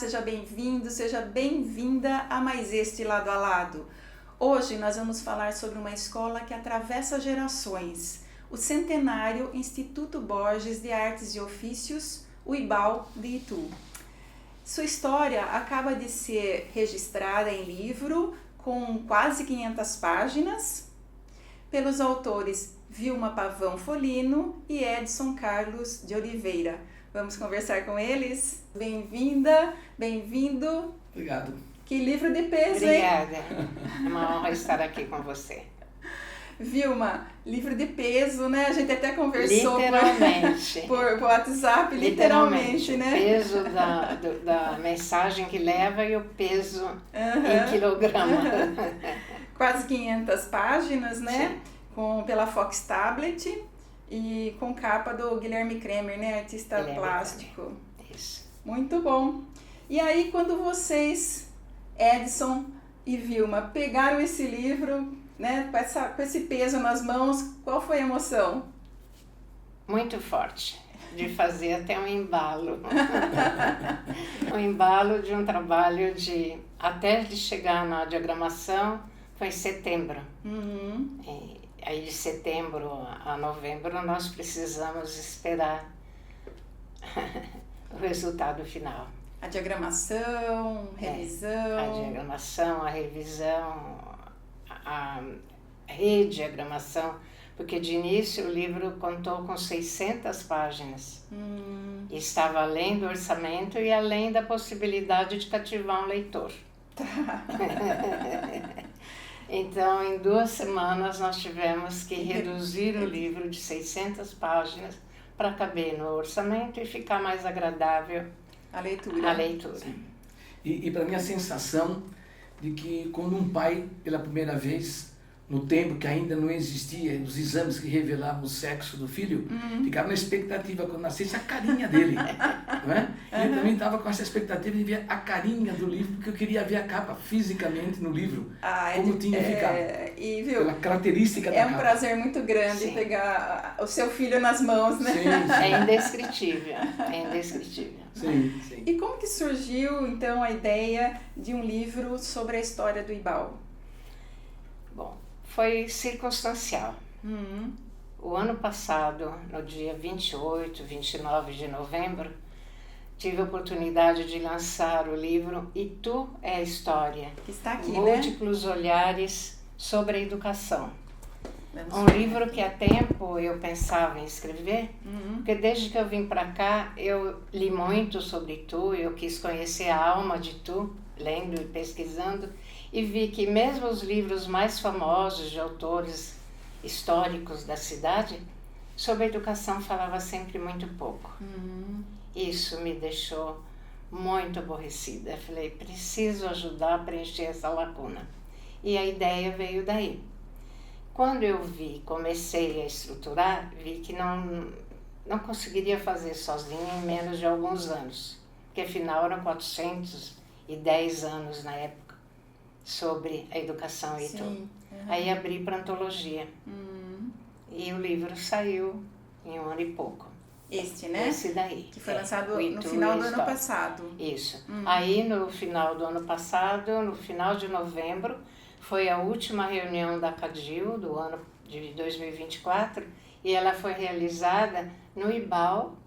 seja bem-vindo, seja bem-vinda a mais este Lado a Lado. Hoje nós vamos falar sobre uma escola que atravessa gerações, o centenário Instituto Borges de Artes e Ofícios, o IBAL de Itu. Sua história acaba de ser registrada em livro com quase 500 páginas pelos autores Vilma Pavão Folino e Edson Carlos de Oliveira. Vamos conversar com eles? Bem-vinda, bem-vindo. Obrigado. Que livro de peso, Obrigada. hein? É uma honra estar aqui com você. Vilma, livro de peso, né? A gente até conversou literalmente. por WhatsApp, literalmente, né? O peso da mensagem que leva e o peso em quilograma. Quase 500 páginas, né? Sim. Pela Fox Tablet e com capa do Guilherme Kremer, né? Artista Guilherme plástico. Kremer. Isso. Muito bom. E aí, quando vocês, Edson e Vilma, pegaram esse livro, né, com esse peso nas mãos, qual foi a emoção? Muito forte, de fazer até um embalo. Um embalo de um trabalho até de chegar na diagramação, foi em setembro. E aí de setembro a novembro nós precisamos esperar o resultado final. A diagramação, revisão... A diagramação, a revisão, a rediagramação, porque de início o livro contou com 600 páginas. E estava além do orçamento e além da possibilidade de cativar um leitor. Então, em 2 semanas, nós tivemos que reduzir o livro de 600 páginas para caber no orçamento e ficar mais agradável a leitura. E para mim a sensação de que quando um pai, pela primeira vez, no tempo que ainda não existia os exames que revelavam o sexo do filho, ficava na expectativa quando nascesse a carinha dele. Não é? E eu também estava com essa expectativa de ver a carinha do livro, porque eu queria ver a capa fisicamente no livro, como tinha ficado. E, viu, pela característica da capa. É um prazer muito grande pegar o seu filho nas mãos, né? Sim. É indescritível, é indescritível. Sim. E como que surgiu, então, a ideia de um livro sobre a história do IBAL? Bom, foi circunstancial. O ano passado, no dia 28, 29 de novembro, tive a oportunidade de lançar o livro Itu é a História. Que está aqui, Múltiplos olhares sobre a educação. Um livro que há tempo eu pensava em escrever, porque desde que eu vim para cá eu li muito sobre Itu, eu quis conhecer a alma de Itu, lendo e pesquisando, e vi que mesmo os livros mais famosos de autores históricos da cidade, sobre a educação falava sempre muito pouco. Isso me deixou muito aborrecida. Eu falei, preciso ajudar a preencher essa lacuna. E a ideia veio daí. Quando eu comecei a estruturar, vi que não conseguiria fazer sozinha em menos de alguns anos, porque afinal eram 410 anos na época sobre a educação em Itu. Aí abri para antologia e o livro saiu em 1 ano e pouco. Este, né? Esse daí. Que foi lançado no final do ano passado. Isso. Aí no final do ano passado, no final de novembro, foi a última reunião da CADIL do ano de 2024 e ela foi realizada no IBAL,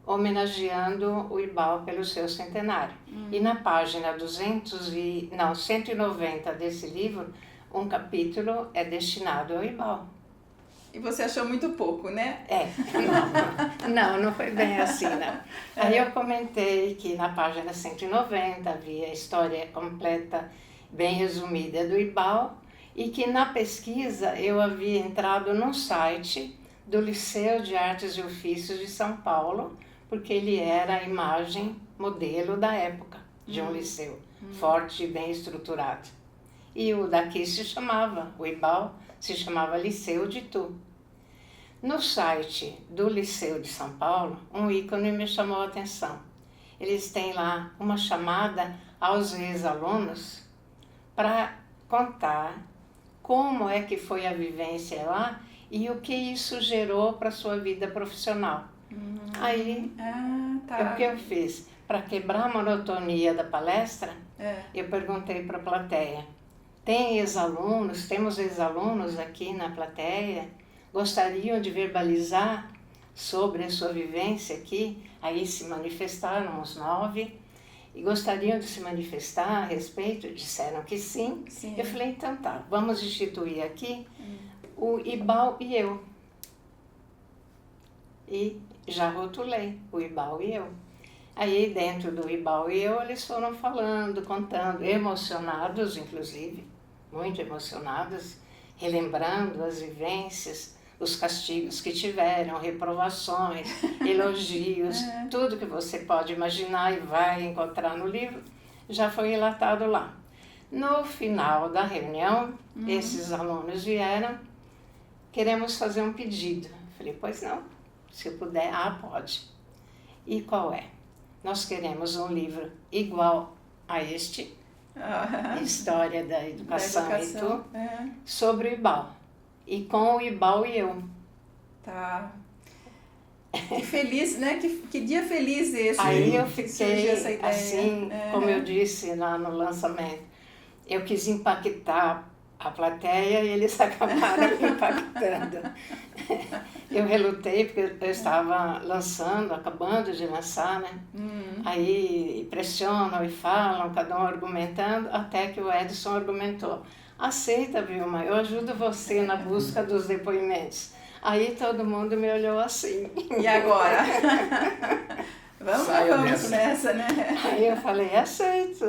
homenageando o IBAL pelo seu centenário. E na página 190 desse livro, um capítulo é destinado ao IBAL. E você achou muito pouco, né? Não foi bem assim, não. Aí eu comentei que na página 190 havia a história completa, bem resumida do IBAL, e que na pesquisa eu havia entrado num site do Liceu de Artes e Ofícios de São Paulo, porque ele era a imagem modelo da época de um liceu, forte e bem estruturado. E o daqui o IBAL se chamava Liceu de Itu. No site do Liceu de São Paulo, um ícone me chamou a atenção. Eles têm lá uma chamada aos ex-alunos para contar como é que foi a vivência lá e o que isso gerou para a sua vida profissional. Aí, o que eu fiz? para quebrar a monotonia da palestra, eu perguntei para a plateia, temos ex-alunos aqui na plateia, gostariam de verbalizar sobre a sua vivência aqui? Aí se manifestaram uns 9 e gostariam de se manifestar a respeito, disseram que sim. Eu falei, então tá, vamos instituir aqui o Ibal e eu. E já rotulei o Ibal e eu. Aí dentro do Ibal e eu eles foram falando, contando, emocionados inclusive, muito emocionados, relembrando as vivências, os castigos que tiveram, reprovações, elogios, tudo que você pode imaginar e vai encontrar no livro, já foi relatado lá. No final da reunião, esses alunos vieram, queremos fazer um pedido. Falei, pois não, se eu puder, pode. E qual é? Nós queremos um livro igual a este, História da Educação e Tu, sobre o Ibal. E com o Ibal e eu. Tá. Que feliz, né? Que dia feliz esse. Aí eu fiquei, assim, como eu disse lá no lançamento, eu quis impactar a plateia e eles acabaram impactando. Eu relutei porque eu estava lançando, acabando de lançar, né? Aí pressionam e falam, cada um argumentando, até que o Edson argumentou. Aceita, Vilma, eu ajudo você na busca dos depoimentos. Aí todo mundo me olhou assim. E agora? Vamos nessa, né? Aí eu falei, aceito.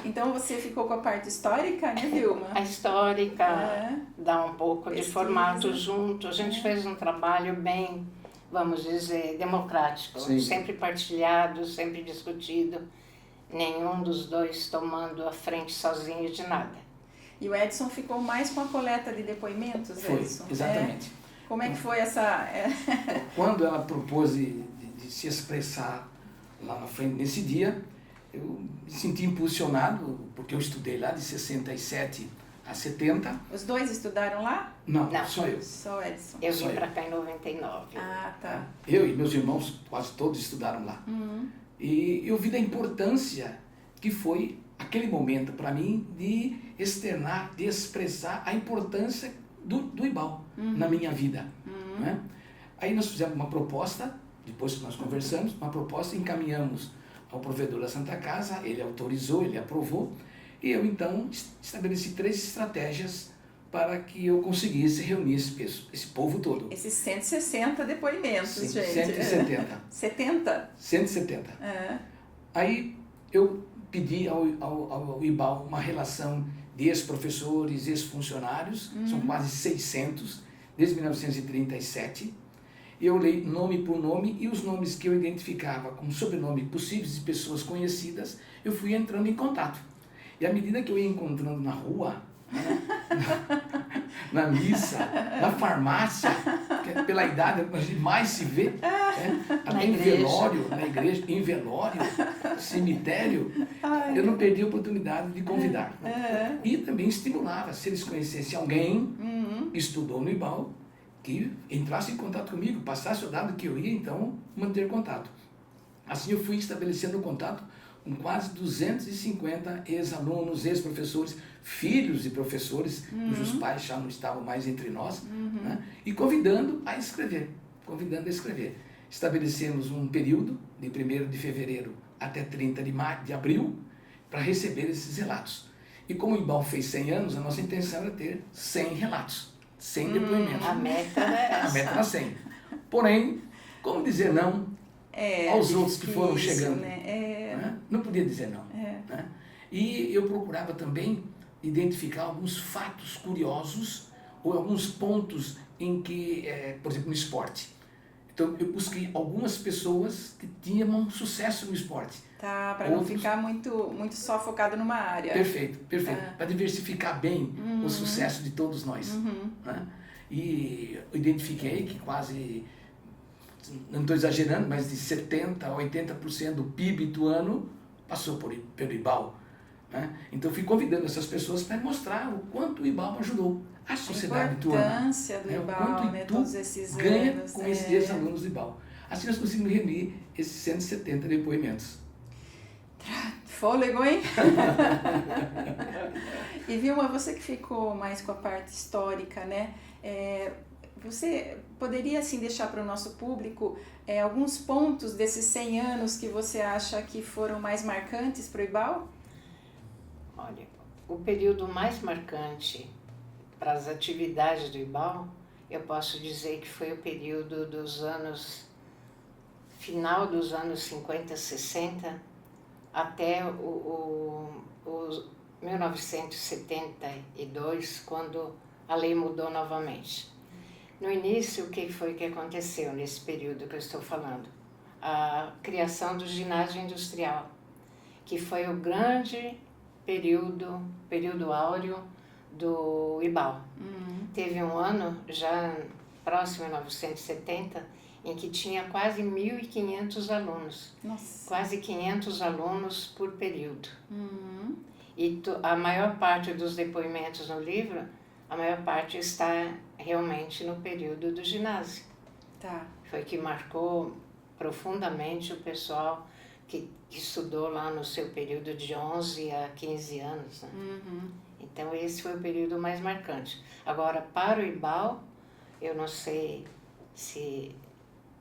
Então você ficou com a parte histórica, né, Vilma? A histórica dá um pouco de formato junto. A gente fez um trabalho bem, vamos dizer, democrático. Sim. Sempre partilhado, sempre discutido. Nenhum dos dois tomando a frente sozinho de nada. E o Edson ficou mais com a coleta de depoimentos, Edson? Exatamente. Como é que foi essa... Quando ela propôs de se expressar lá na frente nesse dia, eu me senti impulsionado, porque eu estudei lá de 67 a 70. Os dois estudaram lá? Não, só eu. Só o Edson. Eu vim para cá em 99. Tá. Eu e meus irmãos quase todos estudaram lá. E eu vi da importância que foi aquele momento para mim de externar, de expressar a importância do Ibal na minha vida. Né? Aí nós fizemos uma proposta, depois que nós conversamos, uma proposta, encaminhamos ao provedor da Santa Casa, ele autorizou, ele aprovou, e eu então estabeleci 3 estratégias para que eu conseguisse reunir esse povo todo. Esses 160 depoimentos, sim, gente. 170. 70? 170. Aí eu pedi ao Ibal uma relação de ex-professores, ex-funcionários, são quase 600, desde 1937. Eu li nome por nome e os nomes que eu identificava como sobrenome possíveis de pessoas conhecidas, eu fui entrando em contato. E à medida que eu ia encontrando na rua, na missa, na farmácia, que pela idade a gente mais se vê, até em velório, na igreja, em velório, cemitério, eu não perdi a oportunidade de convidar. E também estimulava, se eles conhecessem alguém que estudou no Ibal, que entrasse em contato comigo, passasse o dado que eu ia, então, manter contato. Assim eu fui estabelecendo contato com quase 250 ex-alunos, ex-professores, filhos de professores, cujos pais já não estavam mais entre nós, né? E convidando a escrever. Estabelecemos um período, de 1º de fevereiro até 30 de abril, para receber esses relatos. E como o Ibal fez 100 anos, a nossa intenção era ter 100 relatos, 100 depoimentos. A meta era essa. A meta era 100. Porém, como dizer não aos outros que foram chegando? Né? Não podia dizer não. Né? E eu procurava também identificar alguns fatos curiosos ou alguns pontos em que, por exemplo, no esporte. Então, eu busquei algumas pessoas que tinham um sucesso no esporte. Tá, para não ficar muito só focado numa área. Perfeito. Para diversificar bem o sucesso de todos nós. Né? E eu identifiquei que quase, não estou exagerando, mas de 70% a 80% do PIB do ano passou pelo Ibal. Né? Então, eu fui convidando essas pessoas para mostrar o quanto o Ibal ajudou a sociedade tuana. A importância do Ibal, né? Todos esses ganha anos. Com esses alunos do Ibal. Assim nós conseguimos reunir esses 170 depoimentos. Fôlego, hein? E Vilma, você que ficou mais com a parte histórica, né? Você poderia assim deixar para o nosso público alguns pontos desses 100 anos que você acha que foram mais marcantes para o IBAL? Olha, o período mais marcante para as atividades do IBAL, eu posso dizer que foi o período final dos anos 50, 60, até o 1972, quando a lei mudou novamente. No início, o que foi que aconteceu nesse período que eu estou falando? A criação do ginásio industrial, que foi o grande período áureo do IBAL. Teve um ano, já próximo a 1970, em que tinha quase 1.500 alunos. Nossa. Quase 500 alunos por período. E a maior parte dos depoimentos no livro, a maior parte está realmente no período do ginásio. Tá. Foi que marcou profundamente o pessoal que estudou lá no seu período de 11 a 15 anos. Né? Então esse foi o período mais marcante. Agora, para o IBAL, eu não sei se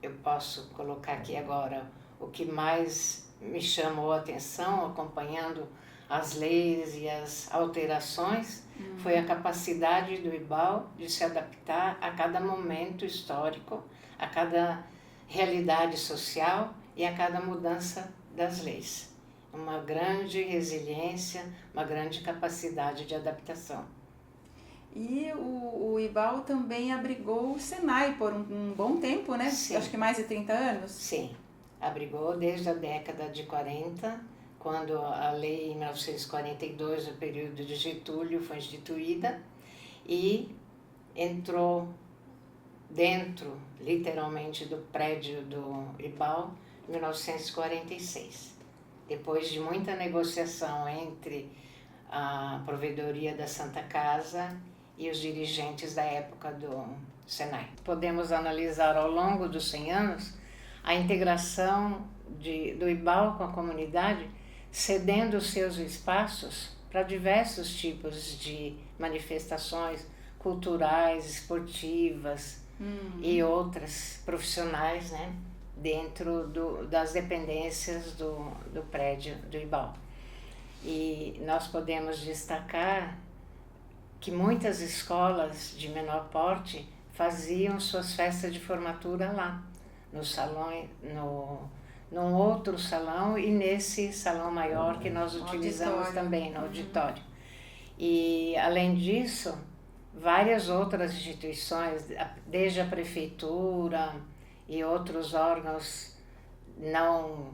eu posso colocar aqui agora o que mais me chamou a atenção, acompanhando as leis e as alterações, foi a capacidade do IBAL de se adaptar a cada momento histórico, a cada realidade social e a cada mudança das leis. Uma grande resiliência, uma grande capacidade de adaptação. E o IBAL também abrigou o Senai por um bom tempo, né? Sim. Acho que mais de 30 anos. Sim, abrigou desde a década de 40, quando a lei, em 1942, no período de Getúlio, foi instituída e entrou dentro, literalmente, do prédio do IBAL em 1946. Depois de muita negociação entre a provedoria da Santa Casa e os dirigentes da época do Senai. Podemos analisar ao longo dos 100 anos a integração do IBAL com a comunidade, cedendo seus espaços para diversos tipos de manifestações culturais, esportivas e outras profissionais, né, dentro das dependências do prédio do IBAL. E nós podemos destacar que muitas escolas de menor porte faziam suas festas de formatura lá, no salão, num outro salão e nesse salão maior que nós utilizamos também, no auditório. E, além disso, várias outras instituições, desde a prefeitura e outros órgãos não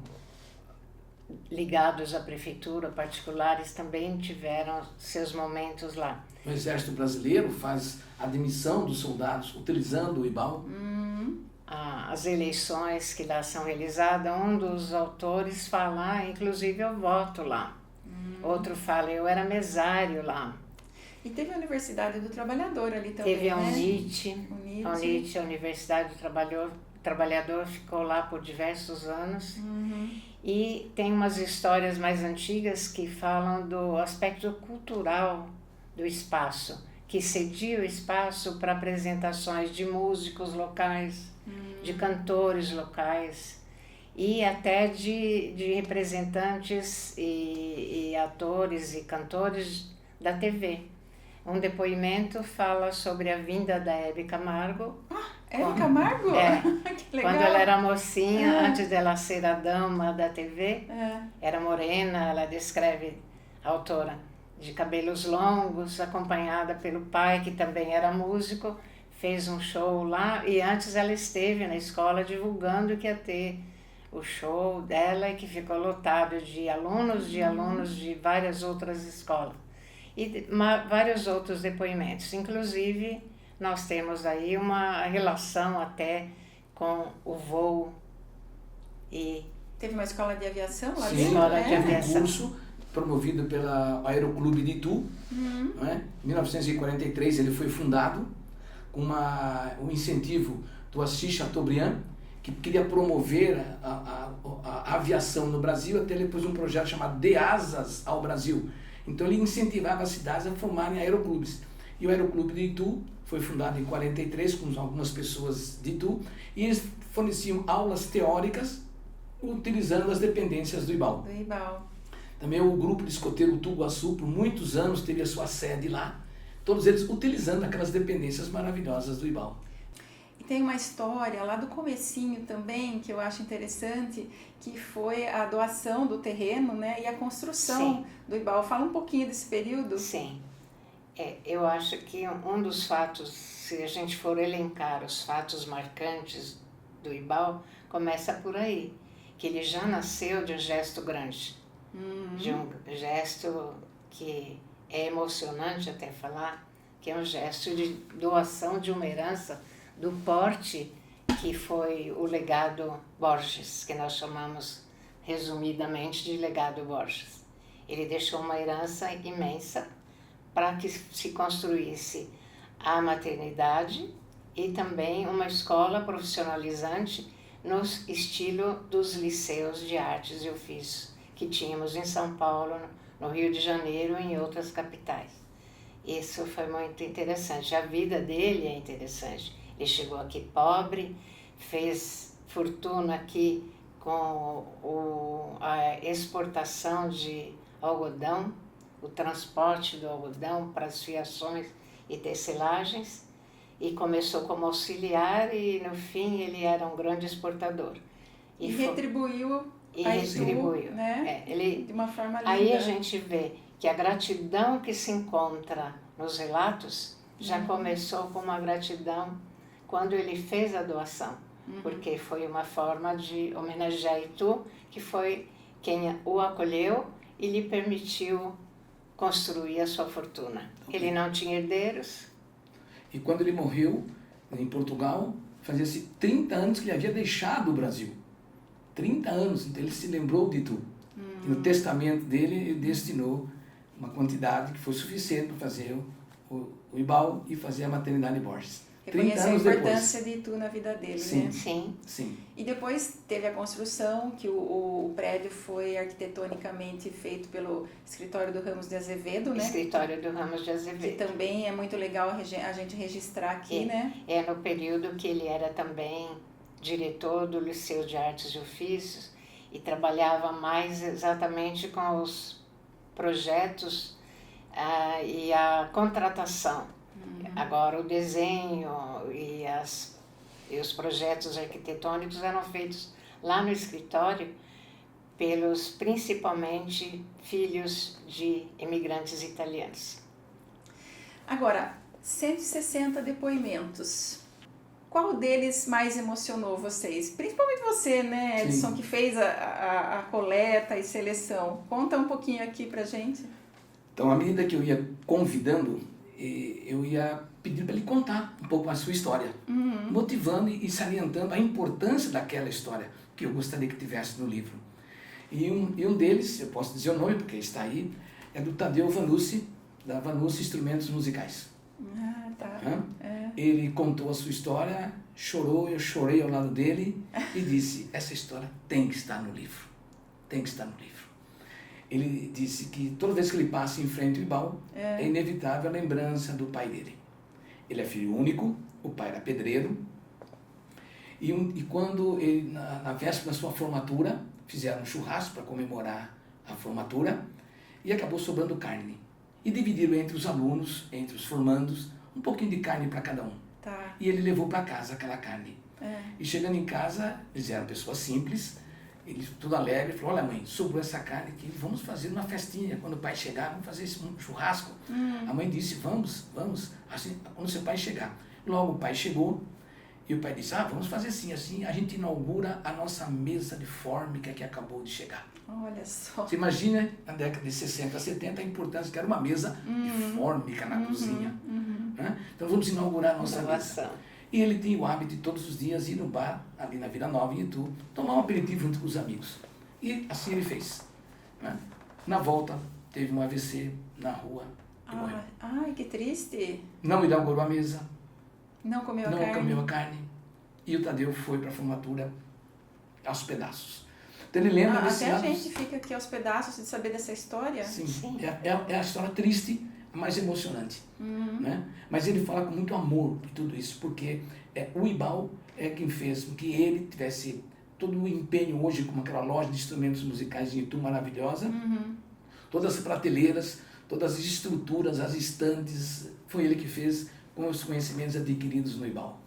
ligados à prefeitura, particulares, também tiveram seus momentos lá. O Exército Brasileiro faz a admissão dos soldados utilizando o IBAL. As eleições que lá são realizadas, um dos autores fala, inclusive eu voto lá. Outro fala, eu era mesário lá. E teve a Universidade do Trabalhador ali também, teve a né? UNIT, a Universidade do Trabalhador ficou lá por diversos anos. E tem umas histórias mais antigas que falam do aspecto cultural do espaço, que cedia o espaço para apresentações de músicos locais, de cantores locais e até de representantes e atores e cantores da TV. Um depoimento fala sobre a vinda da Hebe Camargo. Hebe Camargo? Que legal. Quando ela era mocinha, antes dela ser a dama da TV, era morena, ela descreve, a autora, de cabelos longos, acompanhada pelo pai, que também era músico, fez um show lá e antes ela esteve na escola divulgando que ia ter o show dela e que ficou lotado de alunos de várias outras escolas. E vários outros depoimentos. Inclusive, nós temos aí uma relação até com o voo e... Teve uma escola de aviação lá Sim, dentro, escola de um aviação. curso promovido pelo Aeroclube de Itu. Não é? Em 1943 ele foi fundado com um incentivo do Assis Chateaubriand, que queria promover a aviação no Brasil, até depois um projeto chamado De Asas ao Brasil. Então ele incentivava as cidades a formarem aeroclubes. E o Aeroclube de Itu foi fundado em 43 com algumas pessoas de Itu, e eles forneciam aulas teóricas utilizando as dependências do IBAL. Também o grupo de escoteiro Tuguaçu, por muitos anos, teve a sua sede lá, todos eles utilizando aquelas dependências maravilhosas do IBAL. E tem uma história lá do comecinho também, que eu acho interessante, que foi a doação do terreno, né, e a construção Sim. do IBAL. Fala um pouquinho desse período. Sim. Eu acho que um dos fatos, se a gente for elencar os fatos marcantes do IBAL, começa por aí, que ele já nasceu de um gesto grande, de um gesto que é emocionante até falar, que é um gesto de doação de uma herança do porte que foi o legado Borges, que nós chamamos resumidamente de legado Borges. Ele deixou uma herança imensa para que se construísse a maternidade e também uma escola profissionalizante no estilo dos liceus de artes e ofícios que tínhamos em São Paulo, no Rio de Janeiro e em outras capitais. Isso foi muito interessante. A vida dele é interessante. Ele chegou aqui pobre, fez fortuna aqui com a exportação de algodão, o transporte do algodão para as fiações e tecelagens, e começou como auxiliar e no fim ele era um grande exportador. E retribuiu a Itu, né? De uma forma linda. Aí a gente vê que a gratidão que se encontra nos relatos já começou com uma gratidão quando ele fez a doação, porque foi uma forma de homenagear Itu, que foi quem o acolheu e lhe permitiu construir a sua fortuna. Ele não tinha herdeiros. E quando ele morreu em Portugal, fazia-se 30 anos que ele havia deixado o Brasil. 30 anos, então ele se lembrou de Itu. E no testamento dele, ele destinou uma quantidade que foi suficiente para fazer o IBAL e fazer a maternidade Borges. Reconheceu a importância de Itu na vida dele, sim, né? Sim. E depois teve a construção, que o prédio foi arquitetonicamente feito pelo escritório do Ramos de Azevedo, né? Escritório do Ramos de Azevedo. Que também é muito legal a gente registrar aqui, né? É no período que ele era também diretor do Liceu de Artes e Ofícios e trabalhava mais exatamente com os projetos e a contratação. Agora, o desenho e os projetos arquitetônicos eram feitos lá no escritório pelos, principalmente, filhos de imigrantes italianos. Agora, 160 depoimentos. Qual deles mais emocionou vocês? Principalmente você, né, Edson, sim, que fez a coleta e seleção. Conta um pouquinho aqui pra gente. Então, à medida que eu ia convidando, eu ia pedir para ele contar um pouco a sua história, motivando e salientando a importância daquela história que eu gostaria que tivesse no livro. E um deles, eu posso dizer o nome porque está aí, é do Tadeu Vanucci, da Vanucci Instrumentos Musicais. Tá. Ele contou a sua história, chorou, eu chorei ao lado dele e disse, essa história tem que estar no livro, tem que estar no livro. Ele disse que toda vez que ele passa em frente ao IBAL, é inevitável a lembrança do pai dele. Ele é filho único, o pai era pedreiro, e quando ele, na véspera da sua formatura, fizeram um churrasco para comemorar a formatura, e acabou sobrando carne. E dividiram entre os alunos, entre os formandos, um pouquinho de carne para cada um. Tá. E ele levou para casa aquela carne. E chegando em casa, eles eram pessoas simples, ele tudo alegre, falou, olha mãe, sobrou essa carne aqui, vamos fazer uma festinha, quando o pai chegar, vamos fazer um churrasco. A mãe disse, vamos, assim, quando seu pai chegar. Logo o pai chegou, e o pai disse, vamos fazer assim, a gente inaugura a nossa mesa de fórmica que acabou de chegar. Olha só. Você imagina, na década de 60, 70, a importância que era uma mesa de fórmica na cozinha. Né? Então vamos inaugurar a nossa mesa. E ele tinha o hábito de todos os dias ir no bar, ali na Vila Nova, em Itu, tomar um aperitivo junto com os amigos. E assim ele fez. Né? Na volta, teve um AVC na rua e morreu. Ai, que triste. Não inaugurou a mesa. Não comeu a carne. Não comeu a carne. e o Tadeu foi para a formatura aos pedaços. Então ele lembra desse até lado... a gente fica aqui aos pedaços de saber dessa história. Sim, é a história triste, mais emocionante. Né? Mas ele fala com muito amor de tudo isso, porque o Ibal é quem fez com que ele tivesse todo o empenho hoje com aquela loja de instrumentos musicais em Itu maravilhosa, todas as prateleiras, todas as estruturas, as estantes, foi ele que fez com os conhecimentos adquiridos no Ibal.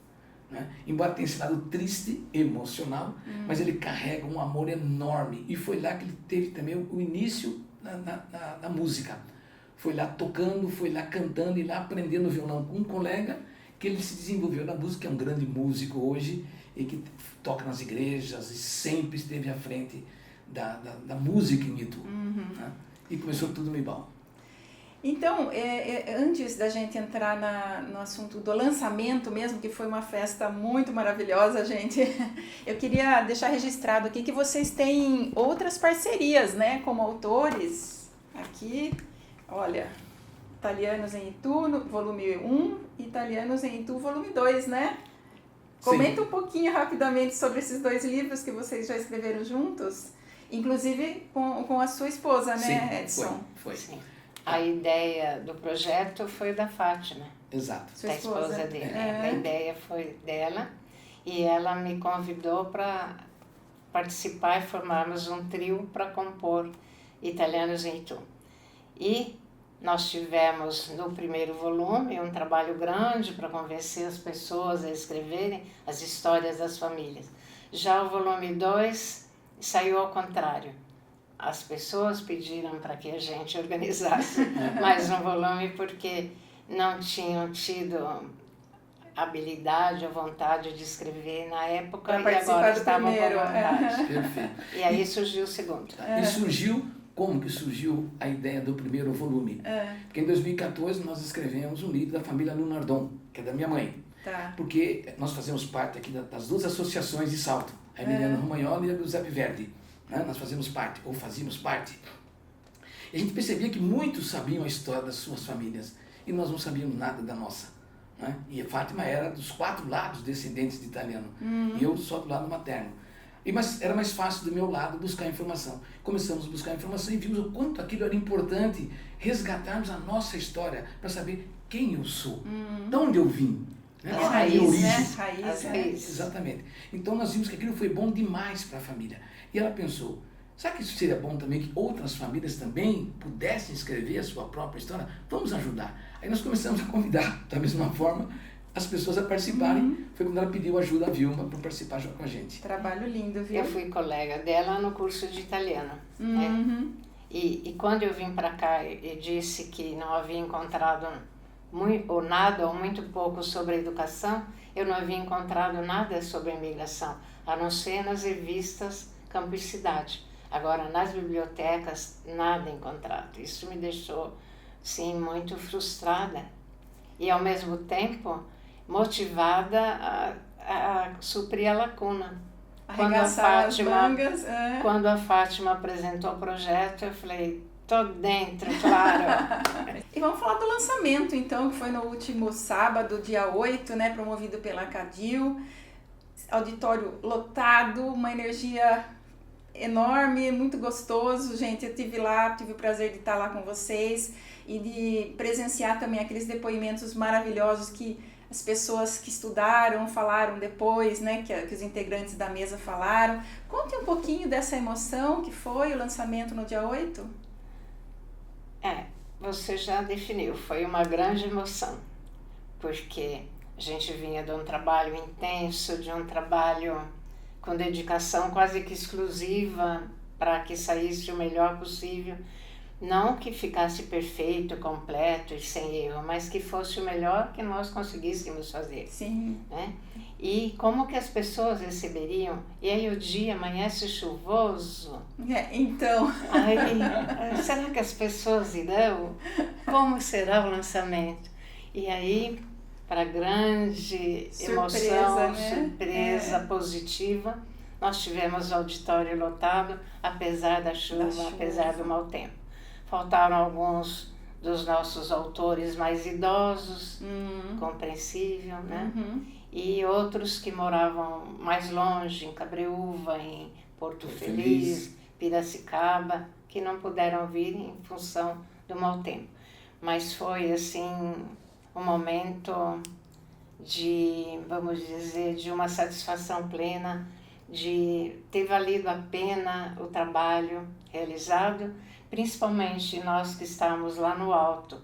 Né? Embora tenha esse lado triste, emocional, mas ele carrega um amor enorme, e foi lá que ele teve também o início na música. Foi lá tocando, foi lá cantando e lá aprendendo violão com um colega que ele se desenvolveu na música, que é um grande músico hoje e que toca nas igrejas e sempre esteve à frente da música em Itu. Né? E começou tudo no Ibal. Então, antes da gente entrar no assunto do lançamento mesmo, que foi uma festa muito maravilhosa, gente, eu queria deixar registrado aqui que vocês têm outras parcerias, né, como autores, aqui, olha, Italianos em Itu, volume 1, Italianos em Itu, volume 2, né? Comenta um pouquinho rapidamente sobre esses 2 livros que vocês já escreveram juntos, inclusive com a sua esposa, né, Sim, Edson? Foi. Sim. A ideia do projeto foi da Fátima, Exato. Sua da esposa dele. A ideia foi dela e ela me convidou para participar e formarmos um trio para compor Italianos em Itu. E nós tivemos no primeiro volume um trabalho grande para convencer as pessoas a escreverem as histórias das famílias. Já o volume 2 saiu ao contrário. As pessoas pediram para que a gente organizasse mais um volume porque não tinham tido habilidade ou vontade de escrever na época e agora estavam com vontade. Perfeito. E aí surgiu o segundo. E surgiu, como que surgiu a ideia do primeiro volume? Porque em 2014 nós escrevemos um livro da família Lunardon, que é da minha mãe. Tá. Porque nós fazemos parte aqui das 2 associações de Salto, a Emiliano Romagnoli e a Giuseppe Verdi. Né? Nós fazíamos parte. E a gente percebia que muitos sabiam a história das suas famílias e nós não sabíamos nada da nossa. Né? E a Fátima era dos 4 lados descendentes de italiano, e eu só do lado materno. Mas era mais fácil do meu lado buscar informação. Começamos a buscar informação e vimos o quanto aquilo era importante resgatarmos a nossa história para saber quem eu sou, de onde eu vim. Né? As raízes, né? Raízes. Exatamente. Então nós vimos que aquilo foi bom demais para a família. E ela pensou, será que isso seria bom também que outras famílias também pudessem escrever a sua própria história? Vamos ajudar. Aí nós começamos a convidar, da mesma forma, as pessoas a participarem. Foi quando ela pediu ajuda a Vilma para participar junto com a gente. Trabalho lindo, viu? Eu fui colega dela no curso de italiano. Né? E quando eu vim para cá e disse que não havia encontrado ou nada ou muito pouco sobre a educação, eu não havia encontrado nada sobre a imigração, a não ser nas revistas Campo e Cidade. Agora, nas bibliotecas, nada encontrado. Isso me deixou, sim, muito frustrada e, ao mesmo tempo, motivada a suprir a lacuna. Quando a Fátima apresentou o projeto, eu falei, tô dentro, claro. E vamos falar do lançamento, então, que foi no último sábado, dia 8, né, promovido pela Cadil. Auditório lotado, uma energia enorme, muito gostoso, gente. Eu tive lá, tive o prazer de estar lá com vocês e de presenciar também aqueles depoimentos maravilhosos que as pessoas que estudaram falaram depois, né, que os integrantes da mesa falaram. Conte um pouquinho dessa emoção que foi o lançamento no dia 8. Você já definiu, foi uma grande emoção, porque a gente vinha de um trabalho intenso, de um trabalho com dedicação quase que exclusiva para que saísse o melhor possível. Não que ficasse perfeito, completo e sem erro, mas que fosse o melhor que nós conseguíssemos fazer. Sim. Né? E como que as pessoas receberiam? E aí o dia amanhece chuvoso. Então. Aí, será que as pessoas irão? Como será o lançamento? E aí, para grande emoção, surpresa positiva, nós tivemos o auditório lotado, apesar da chuva, apesar do mau tempo. Faltaram alguns dos nossos autores mais idosos, compreensível, né? e outros que moravam mais longe, em Cabreúva, em Porto Feliz, Piracicaba, que não puderam vir em função do mau tempo. Mas foi assim um momento de, vamos dizer, de uma satisfação plena, de ter valido a pena o trabalho realizado, principalmente nós que estávamos lá no alto,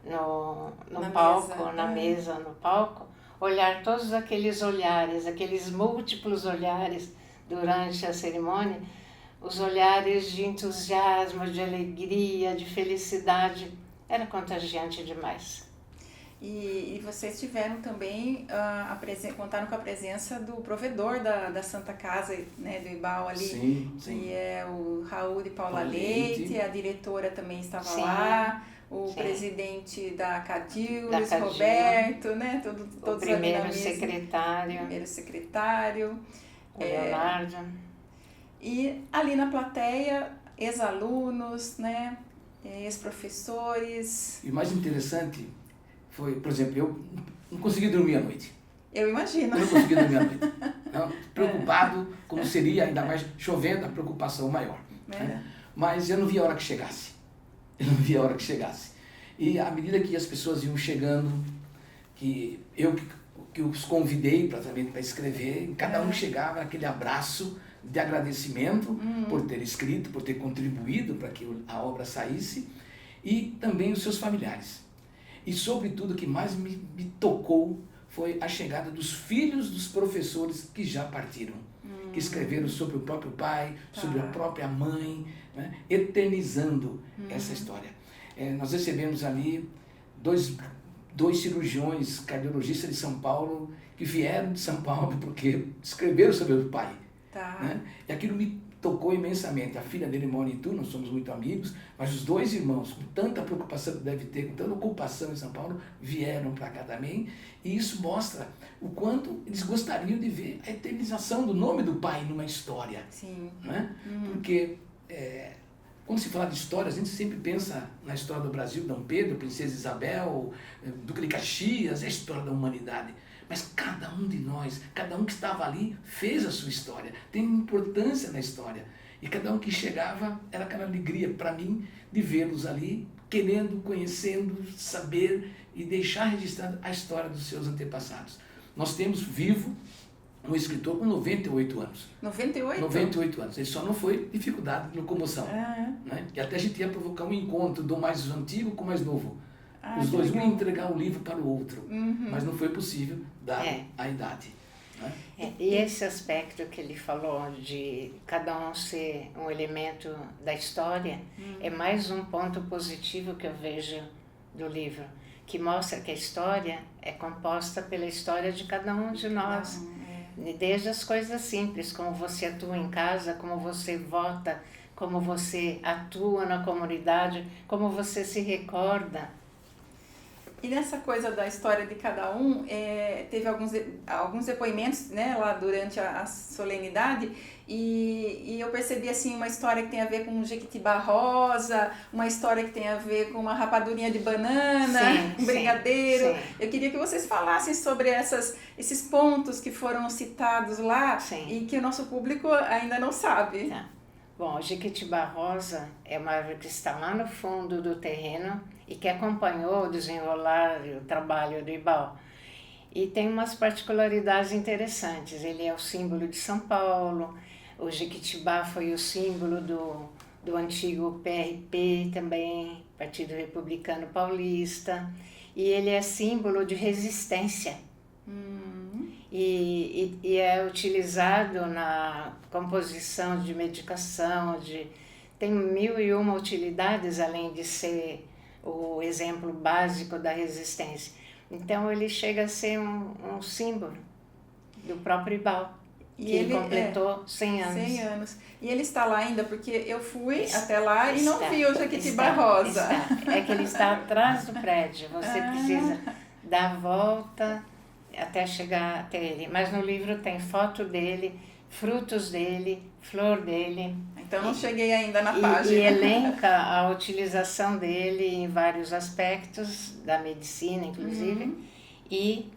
no palco, na mesa, no palco, olhar todos aqueles olhares, aqueles múltiplos olhares durante a cerimônia, os olhares de entusiasmo, de alegria, de felicidade, era contagiante demais. E vocês tiveram também, contaram com a presença do provedor da Santa Casa, né, do IBAL ali, sim. que é o Raul de Paula Leite, a diretora também estava lá, o presidente da Cadilhos, Roberto, né, todos o primeiro secretário. Primeiro secretário. O Leonardo. E ali na plateia, ex-alunos, né, ex-professores. E o mais interessante foi, por exemplo, eu não consegui dormir à noite. Eu imagino. Eu não consegui dormir à noite. Não, preocupado, como seria, ainda mais chovendo, a preocupação maior. Né? Mas eu não via a hora que chegasse. E à medida que as pessoas iam chegando, que eu os convidei para escrever, cada um chegava aquele abraço de agradecimento por ter escrito, por ter contribuído para que a obra saísse, e também os seus familiares. E sobretudo o que mais me tocou foi a chegada dos filhos dos professores que já partiram, que escreveram sobre o próprio pai, sobre a própria mãe, né, eternizando essa história. Nós recebemos ali dois cirurgiões cardiologistas de São Paulo que vieram de São Paulo porque escreveram sobre o pai. Né? E aquilo me tocou imensamente. A filha dele mora em Itu, nós somos muito amigos, mas os dois irmãos, com tanta preocupação que deve ter, com tanta ocupação em São Paulo, vieram para cá também, e isso mostra o quanto eles gostariam de ver a eternização do nome do pai numa história. Sim. Né? Porque quando se fala de história, a gente sempre pensa na história do Brasil, Dom Pedro, Princesa Isabel, Duque de Caxias, é a história da humanidade. Mas cada um de nós, cada um que estava ali, fez a sua história, tem importância na história. E cada um que chegava, era aquela alegria para mim de vê-los ali, querendo, conhecendo, saber e deixar registrada a história dos seus antepassados. Nós temos vivo um escritor com 98 anos. 98? 98 anos. Ele só não foi dificuldade de locomoção. Né? E até a gente ia provocar um encontro do mais antigo com o mais novo. Os dois iam entregar um livro para o outro, mas não foi possível, dada a idade. Né? E esse aspecto que ele falou de cada um ser um elemento da história é mais um ponto positivo que eu vejo do livro, que mostra que a história é composta pela história de cada um de nós. Desde as coisas simples, como você atua em casa, como você vota, como você atua na comunidade, como você se recorda. E nessa coisa da história de cada um, teve alguns depoimentos, né, lá durante a solenidade, e eu percebi assim, uma história que tem a ver com um jequitibá rosa, uma história que tem a ver com uma rapadurinha de banana, um brigadeiro. Sim. Eu queria que vocês falassem sobre esses pontos que foram citados lá e que o nosso público ainda não sabe. Bom, o jequitibá rosa é uma árvore que está lá no fundo do terreno e que acompanhou o desenrolar e o trabalho do IBAL. E tem umas particularidades interessantes. Ele é o símbolo de São Paulo, o jequitibá foi o símbolo do antigo PRP também, Partido Republicano Paulista, e ele é símbolo de resistência. E é utilizado na composição de medicação, tem 1001 utilidades, além de ser o exemplo básico da resistência. Então ele chega a ser um símbolo do próprio IBAL, que ele completou 100 anos. 100 anos. E ele está lá ainda, porque eu fui até lá e não vi o jequitibá rosa. É que ele está atrás do prédio, você precisa dar a volta até chegar até ele. Mas no livro tem foto dele, frutos dele, flor dele. Então não cheguei ainda na página. E elenca a utilização dele em vários aspectos, da medicina inclusive, e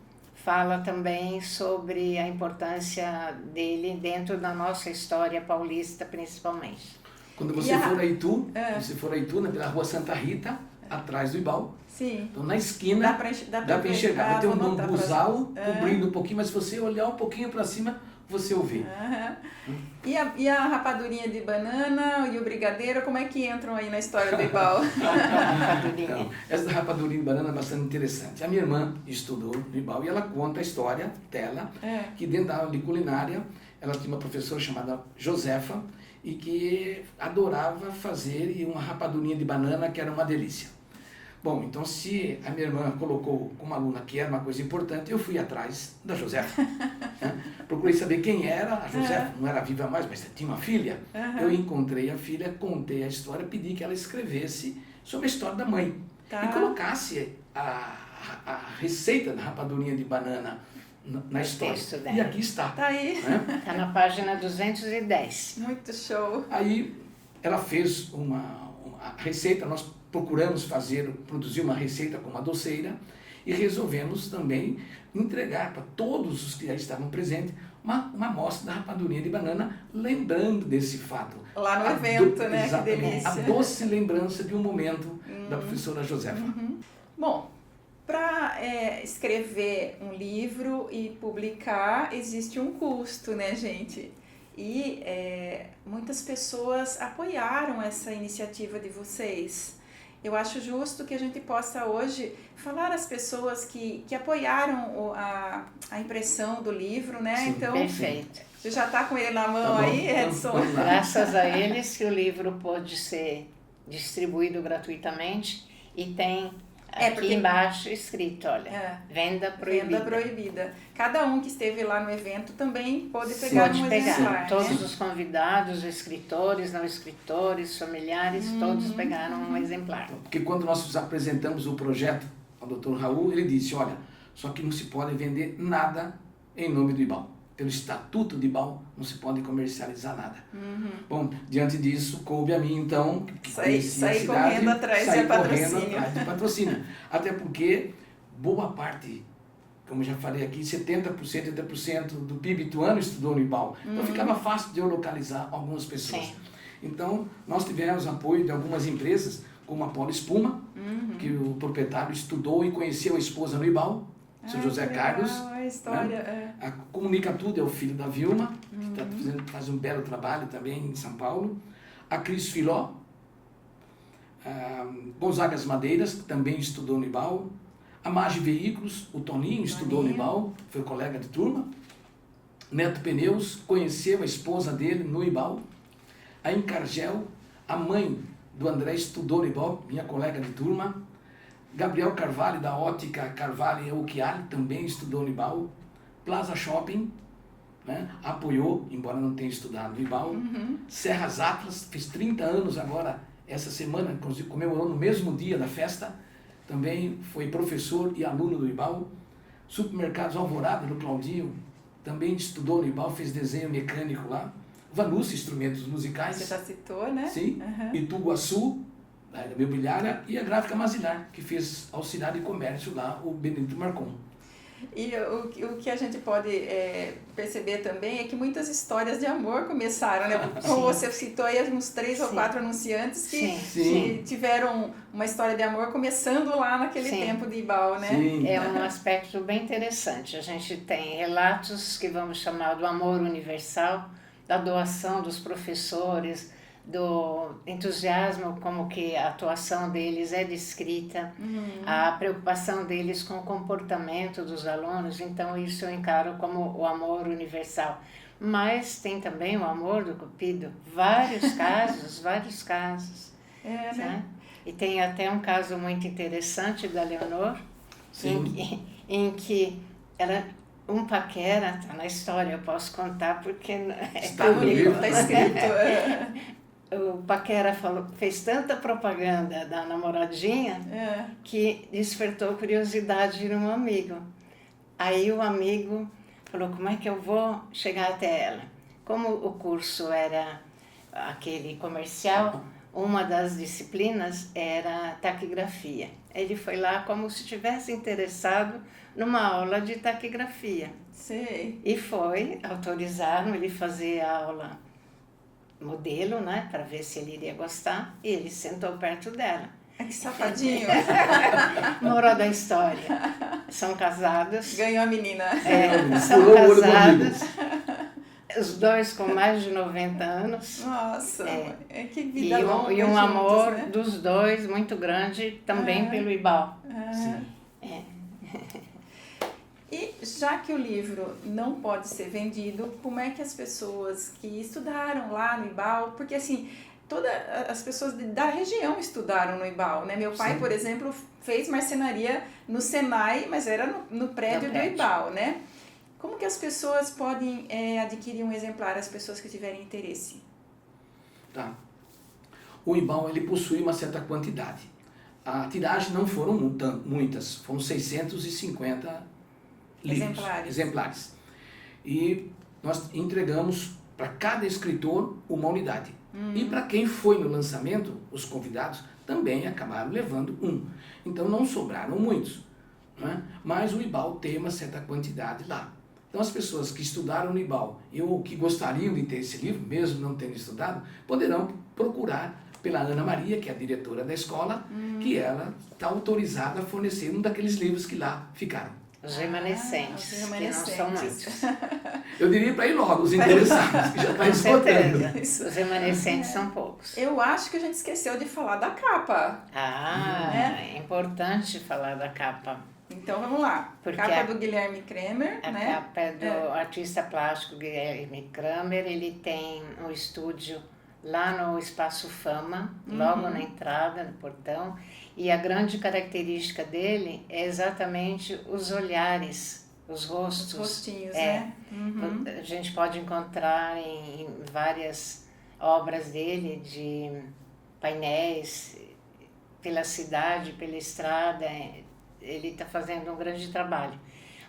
fala também sobre a importância dele dentro da nossa história paulista, principalmente. Quando você for a Itu, você for a Itu, né, pela Rua Santa Rita, atrás do Ibal. Sim. Então, na esquina, dá para enxergar. Vai ter um bambuzal cobrindo um pouquinho, mas se você olhar um pouquinho para cima, você o vê. E a rapadurinha de banana e o brigadeiro, como é que entram aí na história do Ibal? Então, essa rapadurinha de banana é bastante interessante. A minha irmã estudou no Ibal e ela conta a história dela, que dentro da aula de culinária, ela tinha uma professora chamada Josefa, e que adorava fazer uma rapadurinha de banana que era uma delícia. Bom, então se a minha irmã colocou como aluna que era uma coisa importante, eu fui atrás da Josefa. Procurei saber quem era a Josefa, não era viva mais, mas tinha uma filha. Eu encontrei a filha, contei a história, pedi que ela escrevesse sobre a história da mãe. E colocasse a receita da rapadurinha de banana na história. E aqui está. Tá aí. Está na página 210. Muito show. Aí ela fez a receita, nós procuramos produzir uma receita com uma doceira e resolvemos também entregar para todos os que já estavam presentes uma amostra da rapadurinha de banana, lembrando desse fato. Lá no evento, né? Que delícia. A doce lembrança de um momento da professora Josefa. Bom, para escrever um livro e publicar, existe um custo, né, gente? E muitas pessoas apoiaram essa iniciativa de vocês. Eu acho justo que a gente possa hoje falar às pessoas que apoiaram a impressão do livro, né? Sim, então, perfeito. Você já está com ele na mão aí, Edson? Graças a eles que o livro pôde ser distribuído gratuitamente e tem aqui embaixo escrito, olha, venda proibida. Venda proibida. Cada um que esteve lá no evento também pode pegar um exemplar. Todos os convidados, escritores, não escritores, familiares, todos pegaram um exemplar. Porque quando nós apresentamos o projeto ao Dr. Raul, ele disse, olha, só que não se pode vender nada em nome do Ibal. Pelo Estatuto de Ibal, não se pode comercializar nada. Bom, diante disso, coube a mim, então, sair correndo atrás de patrocínio. Até porque boa parte, como já falei aqui, 70%, 80% do PIB ituano estudou no Ibal. Então ficava fácil de eu localizar algumas pessoas. Sim. Então, nós tivemos apoio de algumas empresas, como a Polo Espuma, que o proprietário estudou e conheceu a esposa no Ibal, São José Carlos. A história, A Comunica Tudo é o filho da Vilma, que faz um belo trabalho também em São Paulo. A Cris Filó, Gonzagas Madeiras, que também estudou no Ibal. A Magi Veículos, o Toninho estudou no Ibal, foi colega de turma. Neto Pneus, conheceu a esposa dele no Ibal. A Encargel, a mãe do André, estudou no Ibal, minha colega de turma. Gabriel Carvalho, da Ótica Carvalho e Occhiali, também estudou no Ibal. Plaza Shopping, né, apoiou, embora não tenha estudado no Ibal. Serras Atlas, fez 30 anos agora, essa semana, inclusive comemorou no mesmo dia da festa. Também foi professor e aluno do Ibal. Supermercados Alvorada, do Claudinho, também estudou no Ibal, fez desenho mecânico lá. Vanucci, instrumentos musicais. Você já citou, né? Sim. Ituguaçu, da imobiliária, e a Gráfica Mazilar, que fez auxiliar de comércio lá, o Benedito Marcon. E o que a gente pode perceber também é que muitas histórias de amor começaram, né? Como você citou aí uns 3 ou 4 anunciantes que tiveram uma história de amor começando lá naquele tempo de Ibal, né? É um aspecto bem interessante. A gente tem relatos que vamos chamar do amor universal, da doação dos professores, do entusiasmo como que a atuação deles é descrita, a preocupação deles com o comportamento dos alunos, então isso eu encaro como o amor universal. Mas tem também o amor do Cupido, vários casos. Né? E tem até um caso muito interessante da Leonor, em que ela... Um paquera, tá na história, eu posso contar porque está escrito. O paquera fez tanta propaganda da namoradinha que despertou curiosidade de um amigo. Aí o amigo falou, como é que eu vou chegar até ela? Como o curso era aquele comercial, uma das disciplinas era taquigrafia. Ele foi lá como se tivesse interessado numa aula de taquigrafia. Sei. E autorizaram ele fazer a aula modelo, né, para ver se ele iria gostar, e ele sentou perto dela. Que safadinho. Moral da história. São casados. Ganhou a menina. São casados. Os dois com mais de 90 anos. Nossa, que vida longa. E um juntos, amor, né? dos dois muito grande também pelo IBAL. Sim. E já que o livro não pode ser vendido, como é que as pessoas que estudaram lá no IBAL, porque assim, todas as pessoas da região estudaram no IBAL, né? Meu pai, Sim. por exemplo, fez marcenaria no Senai, mas era no prédio do IBAL, né? Como que as pessoas podem adquirir um exemplar, as pessoas que tiverem interesse? Tá. O IBAL, ele possui uma certa quantidade. A tiragem não foram muitas, foram 650 exemplares. E nós entregamos para cada escritor uma unidade. E para quem foi no lançamento, os convidados também acabaram levando um. Então não sobraram muitos, né? Mas o IBAL tem uma certa quantidade lá. Então as pessoas que estudaram no IBAL ou que gostariam de ter esse livro, mesmo não tendo estudado, poderão procurar pela Ana Maria, que é a diretora da escola, que ela está autorizada a fornecer um daqueles livros que lá ficaram. Os remanescentes, que não são muitos. Eu diria para ir logo, os interessados, que já está esgotando. Os remanescentes são poucos. Eu acho que a gente esqueceu de falar da capa. É importante falar da capa. Então vamos lá. Porque capa do Guilherme Kramer, a né? capa é do artista plástico Guilherme Kramer. Ele tem um estúdio lá no Espaço Fama, logo na entrada, no portão. E a grande característica dele é exatamente os olhares, os rostos. Os rostinhos, né? A gente pode encontrar em várias obras dele, de painéis pela cidade, pela estrada. Ele está fazendo um grande trabalho.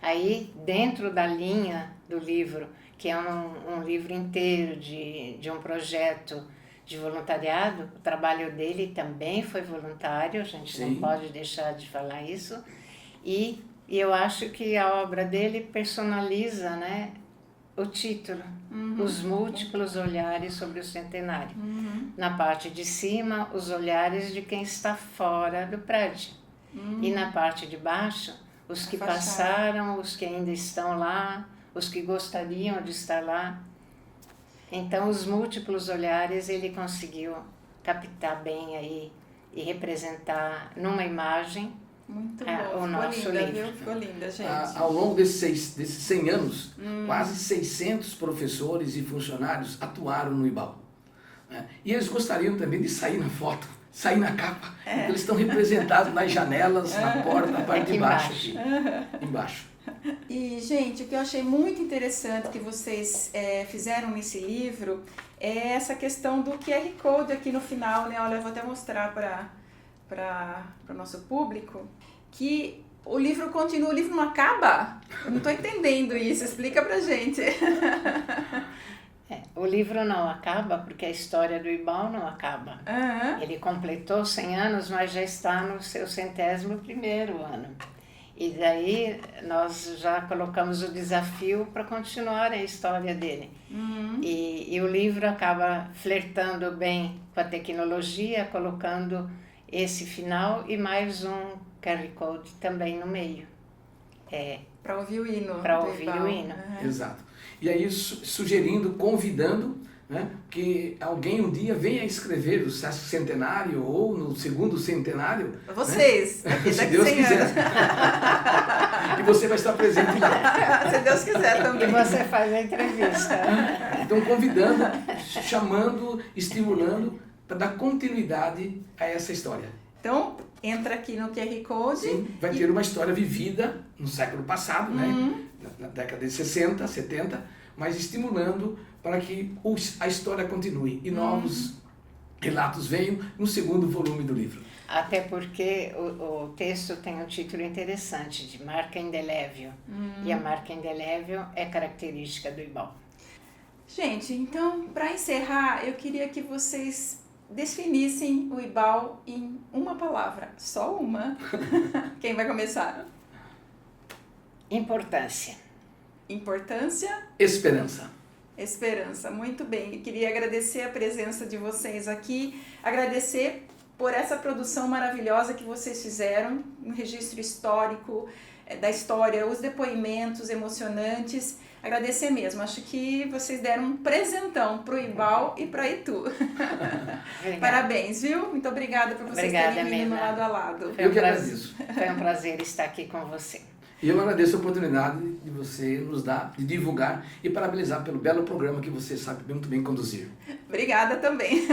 Aí, dentro da linha do livro, que é um livro inteiro de um projeto de voluntariado, o trabalho dele também foi voluntário, a gente Sim. não pode deixar de falar isso. E eu acho que a obra dele personaliza, né, o título, Os Múltiplos Olhares sobre o Centenário. Na parte de cima, os olhares de quem está fora do prédio. E na parte de baixo, os que passaram, os que ainda estão lá, os que gostariam de estar lá. Então, os múltiplos olhares ele conseguiu captar bem aí e representar numa imagem Muito bom. o nosso Ficou linda, livro. viu? Ficou linda, gente. Ao longo desses 100 anos, quase 600 professores e funcionários atuaram no IBAL. Né? E eles gostariam também de sair na foto, sair na capa, porque eles estão representados nas janelas, na porta, na parte de baixo. Aqui, embaixo. E, gente, o que eu achei muito interessante que vocês fizeram nesse livro é essa questão do QR Code aqui no final, né? Olha, eu vou até mostrar para o nosso público que o livro continua, o livro não acaba? Eu não estou entendendo isso, explica pra gente. O livro não acaba porque a história do IBAL não acaba. Ele completou 100 anos, mas já está no seu 101º ano. E daí nós já colocamos o desafio para continuar a história dele. E o livro acaba flertando bem com a tecnologia, colocando esse final e mais um QR Code também no meio. Para ouvir o hino. Para ouvir o hino. Exato. E aí sugerindo, convidando, né, que alguém um dia venha escrever o centenário ou no segundo centenário. Vocês, né? daqui Se Deus 100 quiser. anos. E você vai estar presente lá. Se Deus quiser também. E você faz a entrevista. Então convidando, chamando, estimulando para dar continuidade a essa história. Então, entra aqui no QR Code. Sim, vai ter uma história vivida no século passado, né? Na década de 60, 70, mas estimulando para que a história continue e novos relatos venham no segundo volume do livro. Até porque o texto tem um título interessante, de marca indelével. E a marca indelével é característica do IBAL. Gente, então, para encerrar, eu queria que vocês definissem o IBAL em uma palavra, só uma. Quem vai começar? Importância. Importância. Esperança. Esperança, muito bem. Eu queria agradecer a presença de vocês aqui, agradecer por essa produção maravilhosa que vocês fizeram, um registro histórico da história, os depoimentos emocionantes. Agradecer mesmo, acho que vocês deram um presentão para o IBAL e para a Itu. Parabéns, viu? Muito obrigada por vocês terem vindo no Lado a Lado. Eu que agradeço. Foi um prazer estar aqui com você. E eu agradeço a oportunidade de você nos dar, de divulgar e parabenizar pelo belo programa que você sabe muito bem conduzir. Obrigada também.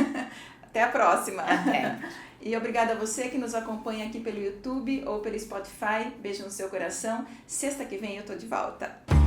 Até a próxima. Até. E obrigada a você que nos acompanha aqui pelo YouTube ou pelo Spotify. Beijo no seu coração. Sexta que vem eu tô de volta.